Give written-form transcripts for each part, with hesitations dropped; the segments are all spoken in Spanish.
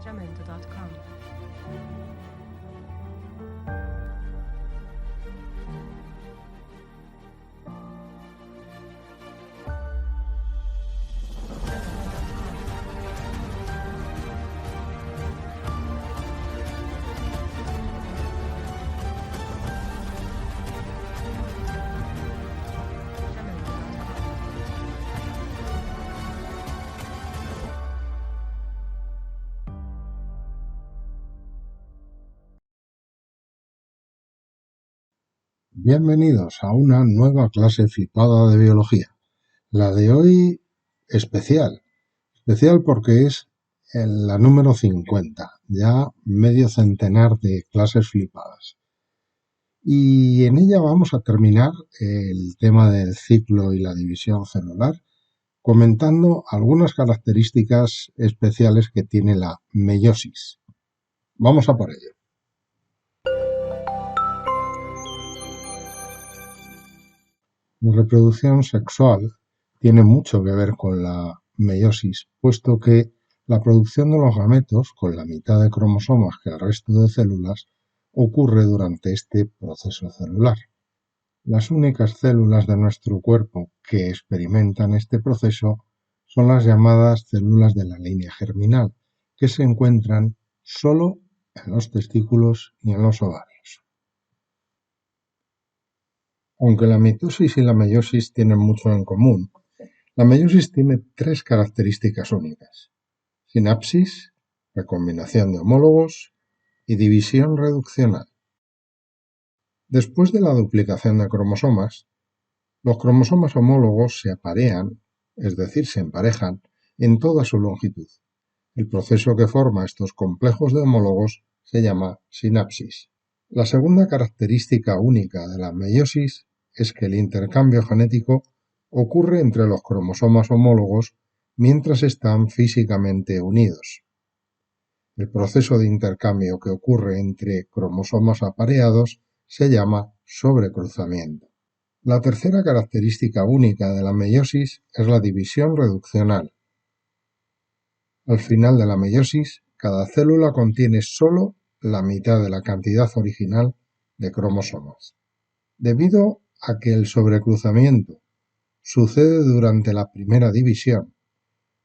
jamendo.com. Bienvenidos a una nueva clase flipada de biología. La de hoy especial porque es la número 50, ya medio centenar de clases flipadas. Y en ella vamos a terminar el tema del ciclo y la división celular, comentando algunas características especiales que tiene la meiosis. Vamos a por ello. La reproducción sexual tiene mucho que ver con la meiosis, puesto que la producción de los gametos, con la mitad de cromosomas que el resto de células, ocurre durante este proceso celular. Las únicas células de nuestro cuerpo que experimentan este proceso son las llamadas células de la línea germinal, que se encuentran solo en los testículos y en los ovarios. Aunque la mitosis y la meiosis tienen mucho en común, la meiosis tiene tres características únicas: sinapsis, recombinación de homólogos y división reduccional. Después de la duplicación de cromosomas, los cromosomas homólogos se aparean, es decir, se emparejan, en toda su longitud. El proceso que forma estos complejos de homólogos se llama sinapsis. La segunda característica única de la meiosis es que el intercambio genético ocurre entre los cromosomas homólogos mientras están físicamente unidos. El proceso de intercambio que ocurre entre cromosomas apareados se llama sobrecruzamiento. La tercera característica única de la meiosis es la división reduccional. Al final de la meiosis, cada célula contiene solo la mitad de la cantidad original de cromosomas. Debido a que el sobrecruzamiento sucede durante la primera división,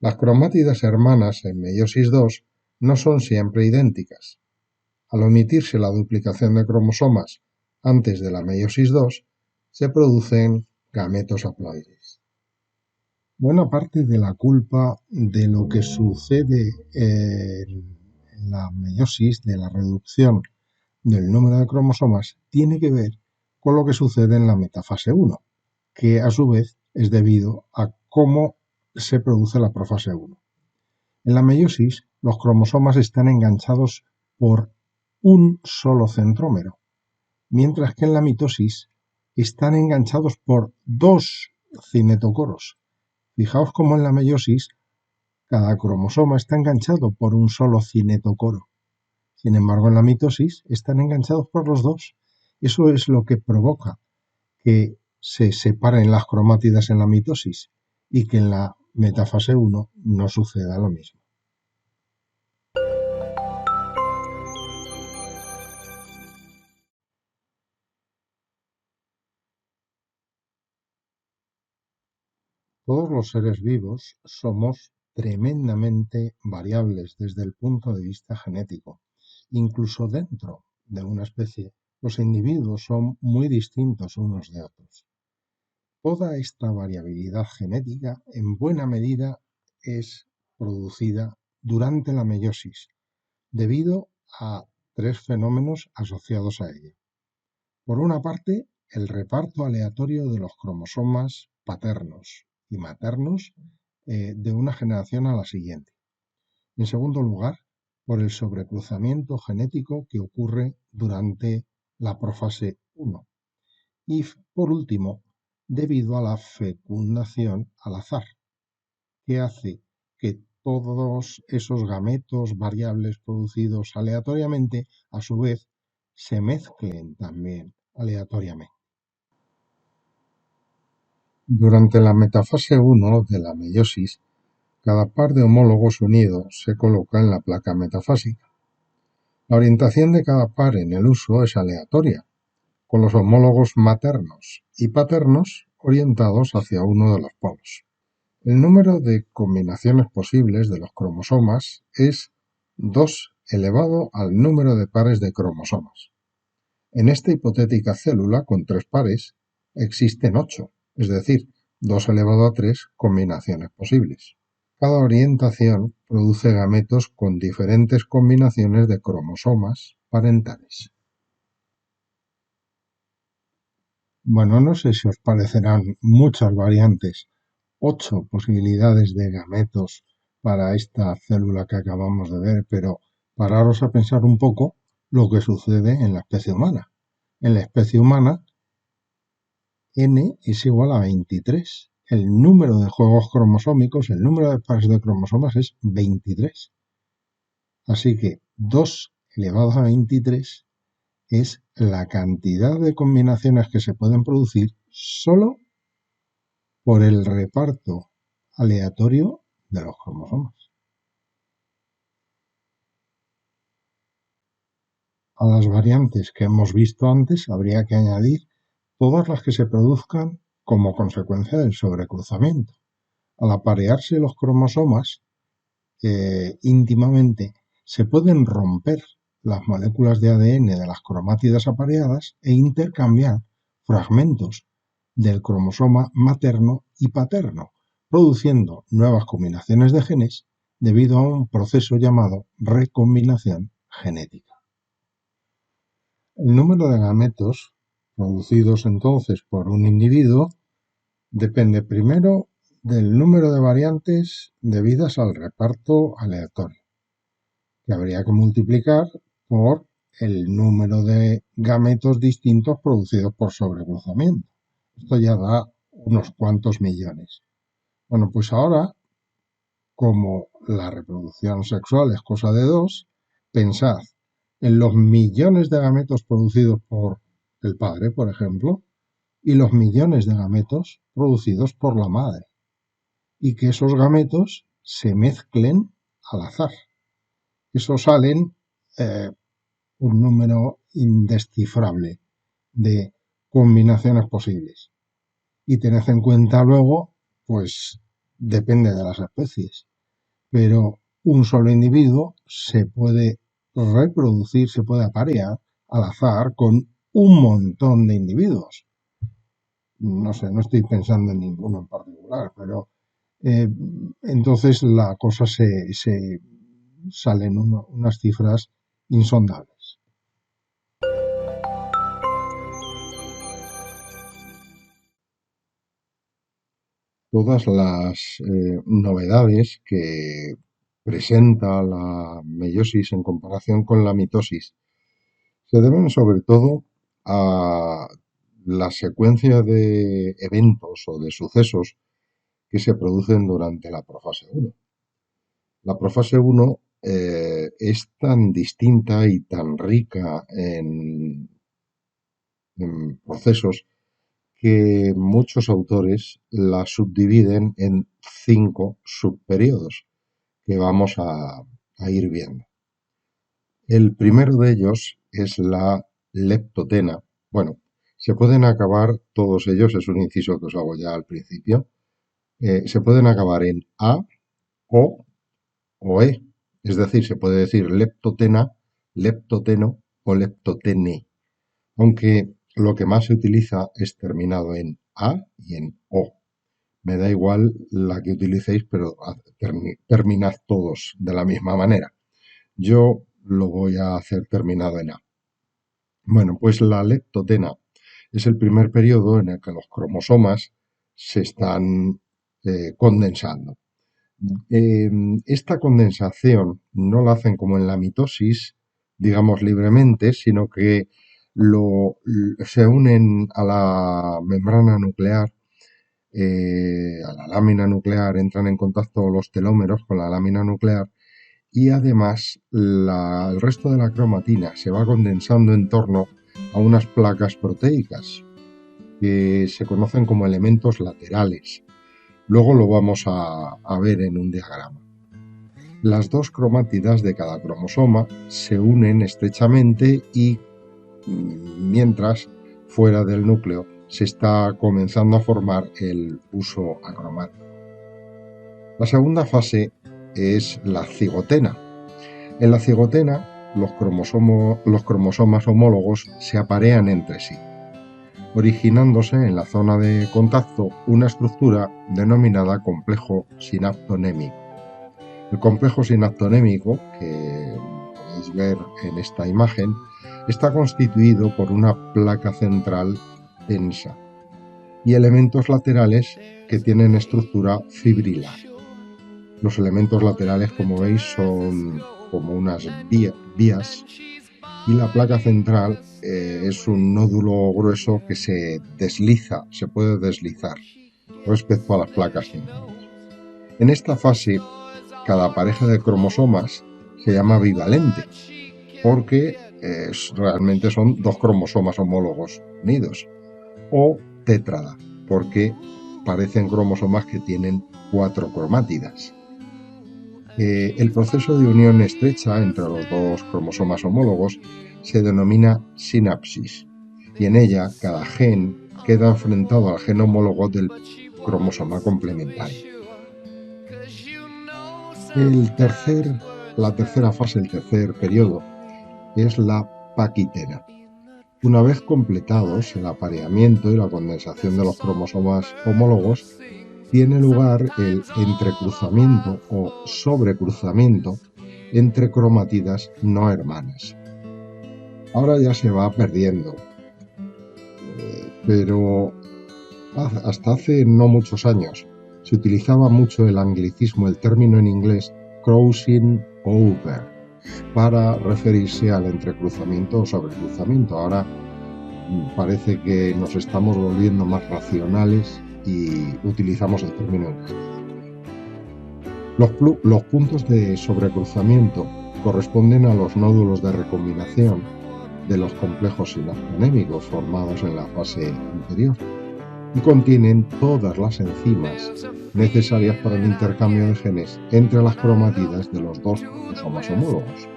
las cromátidas hermanas en meiosis II no son siempre idénticas. Al omitirse la duplicación de cromosomas antes de la meiosis II, se producen gametos haploides. Buena parte de la culpa de lo que sucede en la meiosis, de la reducción del número de cromosomas, tiene que ver con lo que sucede en la metafase 1, que a su vez es debido a cómo se produce la profase 1. En la meiosis, los cromosomas están enganchados por un solo centrómero, mientras que en la mitosis están enganchados por dos cinetocoros. Fijaos cómo en la meiosis cada cromosoma está enganchado por un solo cinetocoro. Sin embargo, en la mitosis están enganchados por los dos. Eso es lo que provoca que se separen las cromátidas en la mitosis y que en la metafase 1 no suceda lo mismo. Todos los seres vivos somos tremendamente variables desde el punto de vista genético. Incluso dentro de una especie, los individuos son muy distintos unos de otros. Toda esta variabilidad genética en buena medida es producida durante la meiosis, debido a tres fenómenos asociados a ella. Por una parte, el reparto aleatorio de los cromosomas paternos y maternos de una generación a la siguiente. En segundo lugar, por el sobrecruzamiento genético que ocurre durante la profase 1. Y por último, debido a la fecundación al azar, que hace que todos esos gametos variables producidos aleatoriamente, a su vez, se mezclen también aleatoriamente. Durante la metafase 1 de la meiosis, Cada par de homólogos unidos se coloca en la placa metafásica. La orientación de cada par en el uso es aleatoria, con los homólogos maternos y paternos orientados hacia uno de los polos. El número de combinaciones posibles de los cromosomas es 2 elevado al número de pares de cromosomas. En esta hipotética célula con 3 pares existen 8, es decir, 2 elevado a 3 combinaciones posibles. Cada orientación produce gametos con diferentes combinaciones de cromosomas parentales. Bueno, no sé si os parecerán muchas variantes, 8 posibilidades de gametos para esta célula que acabamos de ver, pero pararos a pensar un poco lo que sucede en la especie humana. En la especie humana, n es igual a 23. El número de juegos cromosómicos, el número de pares de cromosomas es 23. Así que 2 elevado a 23 es la cantidad de combinaciones que se pueden producir solo por el reparto aleatorio de los cromosomas. A las variantes que hemos visto antes habría que añadir todas las que se produzcan como consecuencia del sobrecruzamiento. Al aparearse los cromosomas íntimamente, se pueden romper las moléculas de ADN de las cromátidas apareadas e intercambiar fragmentos del cromosoma materno y paterno, produciendo nuevas combinaciones de genes debido a un proceso llamado recombinación genética. El número de gametos producidos entonces por un individuo depende primero del número de variantes debidas al reparto aleatorio, que habría que multiplicar por el número de gametos distintos producidos por sobrecruzamiento. Esto ya da unos cuantos millones. Bueno, pues ahora, como la reproducción sexual es cosa de dos, pensad en los millones de gametos producidos por el padre, por ejemplo, y los millones de gametos producidos por la madre, y que esos gametos se mezclen al azar. Eso salen un número indescifrable de combinaciones posibles. Y tened en cuenta luego, pues depende de las especies, pero un solo individuo se puede reproducir, se puede aparear al azar con un montón de individuos. No sé, no estoy pensando en ninguno en particular, pero entonces la cosa se salen unas cifras insondables. Todas las novedades que presenta la meiosis en comparación con la mitosis se deben sobre todo a la secuencia de eventos o de sucesos que se producen durante la profase 1. La profase 1 es tan distinta y tan rica en procesos que muchos autores la subdividen en 5 subperiodos que vamos a ir viendo. El primero de ellos es la leptotena. Bueno, se pueden acabar todos ellos, es un inciso que os hago ya al principio, se pueden acabar en A, o E. Es decir, se puede decir leptotena, leptoteno o leptotene. Aunque lo que más se utiliza es terminado en A y en O. Me da igual la que utilicéis, pero terminad todos de la misma manera. Yo lo voy a hacer terminado en A. Bueno, pues la leptotena es el primer periodo en el que los cromosomas se están condensando. Esta condensación no la hacen como en la mitosis, digamos libremente, sino que se unen a la membrana nuclear, a la lámina nuclear, entran en contacto los telómeros con la lámina nuclear y además el resto de la cromatina se va condensando en torno a unas placas proteicas que se conocen como elementos laterales. Luego lo vamos a ver en un diagrama. Las dos cromátidas de cada cromosoma se unen estrechamente y mientras fuera del núcleo se está comenzando a formar el huso acromático. La segunda fase es la cigotena. En la cigotena, los cromosomas homólogos se aparean entre sí, originándose en la zona de contacto una estructura denominada complejo sinaptonémico. El complejo sinaptonémico, que podéis ver en esta imagen, está constituido por una placa central densa y elementos laterales que tienen estructura fibrilar. Los elementos laterales, como veis, son como unas vías y la placa central es un nódulo grueso que se desliza, se puede deslizar respecto a las placas centrales. En esta fase, cada pareja de cromosomas se llama bivalente porque realmente son dos cromosomas homólogos unidos, o tétrada porque parecen cromosomas que tienen 4 cromátidas. El proceso de unión estrecha entre los dos cromosomas homólogos se denomina sinapsis, y en ella cada gen queda enfrentado al gen homólogo del cromosoma complementario. La tercera fase, el tercer periodo, es la paquitena. Una vez completados el apareamiento y la condensación de los cromosomas homólogos, tiene lugar el entrecruzamiento o sobrecruzamiento entre cromátidas no hermanas. Ahora ya se va perdiendo, pero hasta hace no muchos años se utilizaba mucho el anglicismo, el término en inglés crossing over, para referirse al entrecruzamiento o sobrecruzamiento. Ahora parece que nos estamos volviendo más racionales y utilizamos el término en castellano. Los puntos de sobrecruzamiento corresponden a los nódulos de recombinación de los complejos sinaptonémicos formados en la fase anterior y contienen todas las enzimas necesarias para el intercambio de genes entre las cromátidas de los dos cromosomas homólogos.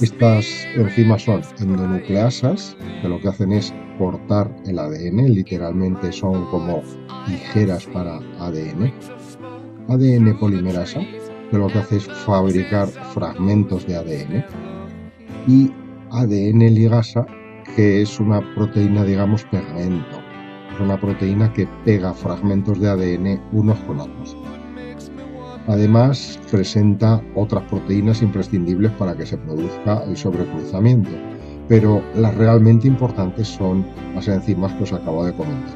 Estas enzimas son endonucleasas, que lo que hacen es cortar el ADN, literalmente son como tijeras para ADN. ADN polimerasa, que lo que hace es fabricar fragmentos de ADN. Y ADN ligasa, que es una proteína, digamos, pegamento. Es una proteína que pega fragmentos de ADN unos con otros. Además, presenta otras proteínas imprescindibles para que se produzca el sobrecruzamiento, pero las realmente importantes son las enzimas que os acabo de comentar.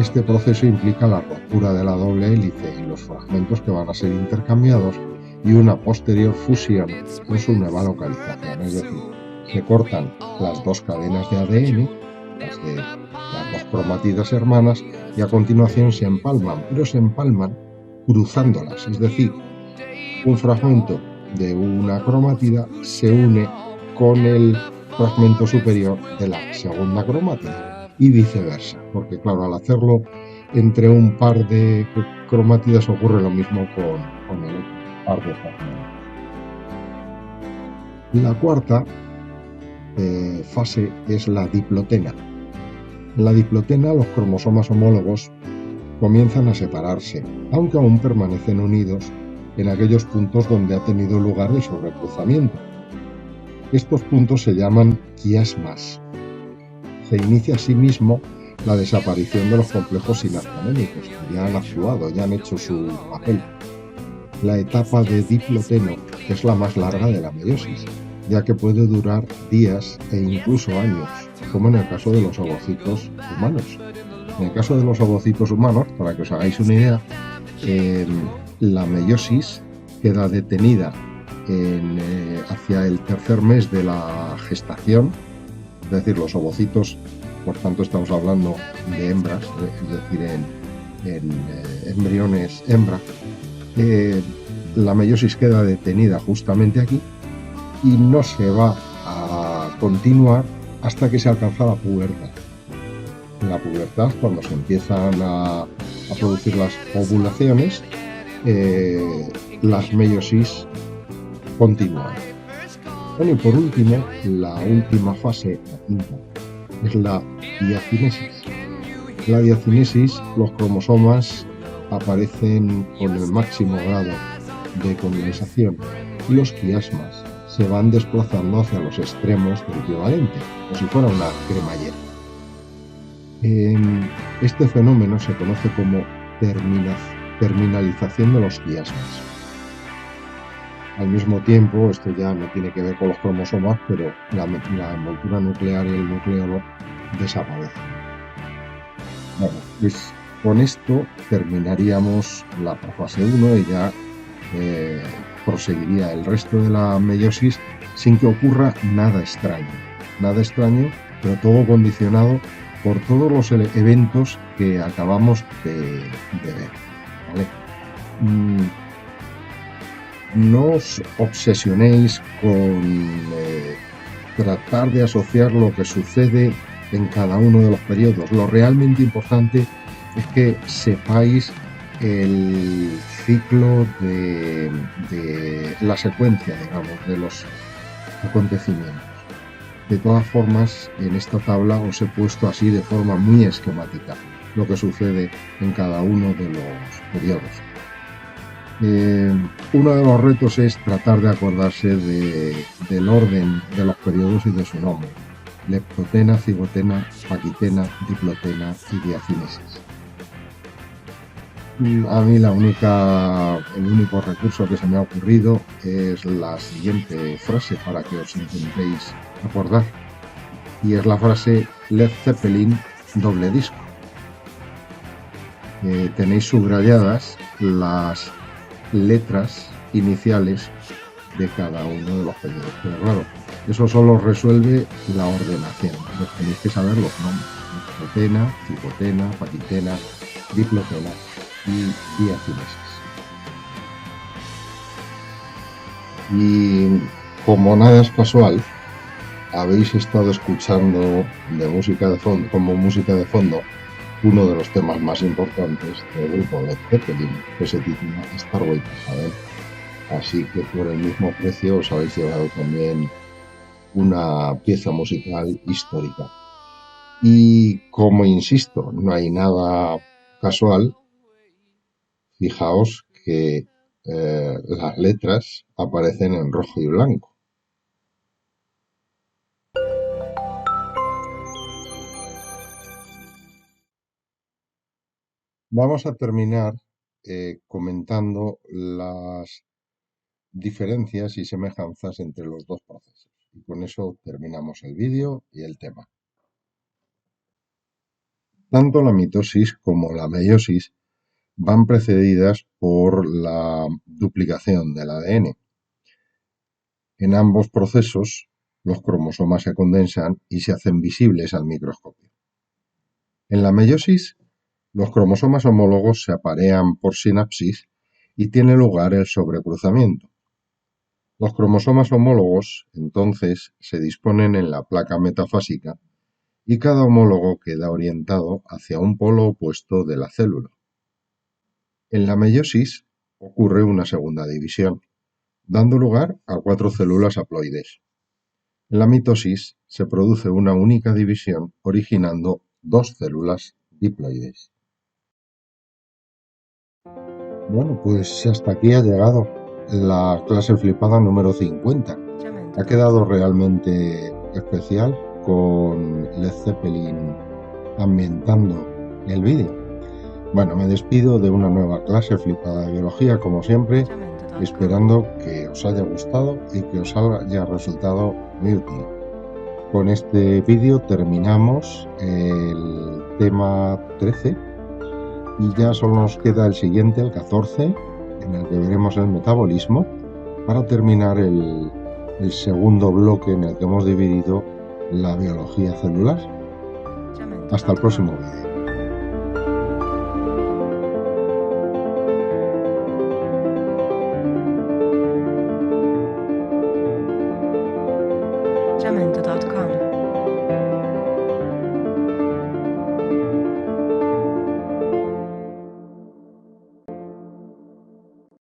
Este proceso implica la ruptura de la doble hélice y los fragmentos que van a ser intercambiados y una posterior fusión en su nueva localización, es decir, se cortan las dos cadenas de ADN, las de las dos cromátidas hermanas, y a continuación se empalman, pero se empalman cruzándolas, es decir, un fragmento de una cromátida se une con el fragmento superior de la segunda cromátida y viceversa, porque claro, al hacerlo entre un par de cromátidas ocurre lo mismo con el par de fragmentos. La cuarta fase es la diplotena. En la diplotena los cromosomas homólogos comienzan a separarse, aunque aún permanecen unidos en aquellos puntos donde ha tenido lugar el sobrecruzamiento. Estos puntos se llaman quiasmas. Se inicia asimismo la desaparición de los complejos sinaptonémicos, que ya han actuado, ya han hecho su papel. La etapa de diploteno es la más larga de la meiosis, ya que puede durar días e incluso años, como en el caso de los ovocitos humanos. En el caso de los ovocitos humanos, para que os hagáis una idea, la meiosis queda detenida hacia el tercer mes de la gestación, es decir, los ovocitos, por tanto estamos hablando de hembras, es decir, en embriones hembra, la meiosis queda detenida justamente aquí y no se va a continuar hasta que se alcanza la pubertad. En la pubertad, cuando se empiezan a a producir las ovulaciones, las meiosis continúan. Bueno, y por último, la última fase, la quinta, es la diacinesis. En la diacinesis, los cromosomas aparecen con el máximo grado de condensación y los quiasmas se van desplazando hacia los extremos del equivalente, como si fuera una cremallera. Este fenómeno se conoce como terminalización de los quiasmas. Al mismo tiempo, esto ya no tiene que ver con los cromosomas, pero la envoltura nuclear y el nucleolo desaparecen. Bueno, pues con esto terminaríamos la fase 1 y ya proseguiría el resto de la meiosis sin que ocurra nada extraño, pero todo condicionado por todos los eventos que acabamos de ver, ¿vale? No os obsesionéis con tratar de asociar lo que sucede en cada uno de los periodos. Lo realmente importante es que sepáis el ciclo de la secuencia, digamos, de los acontecimientos. De todas formas, en esta tabla os he puesto así de forma muy esquemática lo que sucede en cada uno de los periodos. Uno de los retos es tratar de acordarse del orden de los periodos y de su nombre: leptotena, cigotena, paquitena, diplotena y diacinesis. A mí el único recurso que se me ha ocurrido es la siguiente frase para que os intentéis acordar, y es la frase Led Zeppelin doble disco. Tenéis subrayadas las letras iniciales de cada uno de los periodos, pero claro, eso solo resuelve la ordenación. Pues tenéis que saber los nombres: leptotena, cigotena, paquitena, diplotena y diacinesis. Y como nada es casual, habéis estado escuchando como música de fondo uno de los temas más importantes del grupo Led Zeppelin, que se titula Starway to Heaven. Así que por el mismo precio os habéis llevado también una pieza musical histórica. Y como insisto, no hay nada casual, fijaos que las letras aparecen en rojo y blanco. Vamos a terminar comentando las diferencias y semejanzas entre los dos procesos. Y con eso terminamos el vídeo y el tema. Tanto la mitosis como la meiosis van precedidas por la duplicación del ADN. En ambos procesos, los cromosomas se condensan y se hacen visibles al microscopio. En la meiosis, los cromosomas homólogos se aparean por sinapsis y tiene lugar el sobrecruzamiento. Los cromosomas homólogos, entonces, se disponen en la placa metafásica y cada homólogo queda orientado hacia un polo opuesto de la célula. En la meiosis ocurre una segunda división, dando lugar a 4 células haploides. En la mitosis se produce una única división, originando 2 células diploides. Bueno, pues hasta aquí ha llegado la clase flipada número 50. Ha quedado realmente especial con Led Zeppelin ambientando el vídeo. Bueno, me despido de una nueva clase flipada de biología, como siempre, esperando que os haya gustado y que os haya resultado muy útil. Con este vídeo terminamos el tema 13 y ya solo nos queda el siguiente, el 14, en el que veremos el metabolismo, para terminar el segundo bloque en el que hemos dividido la biología celular. Hasta el próximo vídeo.